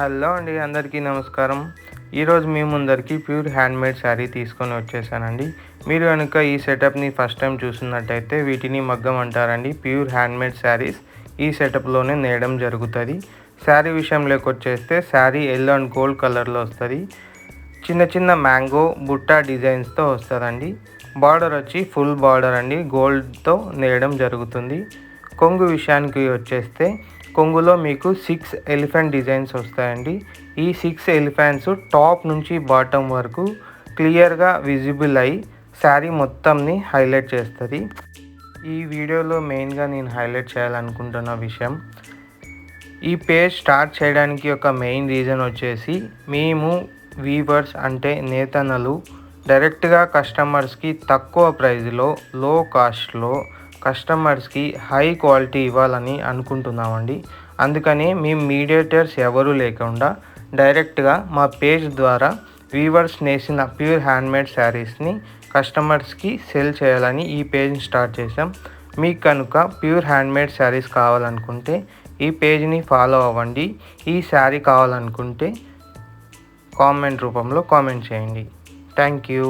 Hello అండి, అందరికీ నమస్కారం. ఈరోజు మీ ముందరికి ప్యూర్ హ్యాండ్మేడ్ శారీ తీసుకొని వచ్చేసానండి. మీరు కనుక ఈ సెటప్ని ఫస్ట్ టైం చూస్తున్నట్టయితే వీటిని మగ్గం అంటారండి. ప్యూర్ హ్యాండ్మేడ్ శారీస్ ఈ సెటప్లోనే నేయడం జరుగుతుంది. శారీ విషయంలోకి వచ్చేస్తే శారీ ఎల్లో అండ్ గోల్డ్ కలర్లో వస్తుంది. చిన్న చిన్న మ్యాంగో బుట్ట డిజైన్స్తో వస్తుందండి. బార్డర్ వచ్చి ఫుల్ బార్డర్ అండి, గోల్డ్తో నేయడం జరుగుతుంది. కొంగు విషయానికి వచ్చేస్తే కొంగులో మీకు 6 ఎలిఫెంట్ డిజైన్స్ వస్తాయండి. ఈ 6 ఎలిఫెంట్స్ టాప్ నుంచి బాటమ్ వరకు క్లియర్గా విజిబుల్ అయ్యి శారీ మొత్తంని హైలైట్ చేస్తుంది. ఈ వీడియోలో మెయిన్గా నేను హైలైట్ చేయాలనుకుంటున్న విషయం, ఈ పేజ్ స్టార్ట్ చేయడానికి ఒక మెయిన్ రీజన్ వచ్చేసి మేము వీవర్స్ అంటే నేతన్నలు డైరెక్ట్గా కస్టమర్స్కి తక్కువ ప్రైస్లో లో కాస్ట్లో కస్టమర్స్కి హై క్వాలిటీ ఇవ్వాలని అనుకుంటున్నామండి. అందుకని మేము మీడియేటర్స్ ఎవరూ లేకుండా డైరెక్ట్గా మా పేజ్ ద్వారా వీవర్స్ నేసిన ప్యూర్ హ్యాండ్మేడ్ శారీస్ని కస్టమర్స్కి సెల్ చేయాలని ఈ పేజ్ని స్టార్ట్ చేసాం. మీకు కనుక ప్యూర్ హ్యాండ్మేడ్ శారీస్ కావాలనుకుంటే ఈ పేజ్ని ఫాలో అవ్వండి. ఈ శారీ కావాలనుకుంటే కామెంట్ రూపంలో కామెంట్ చేయండి. Thank you.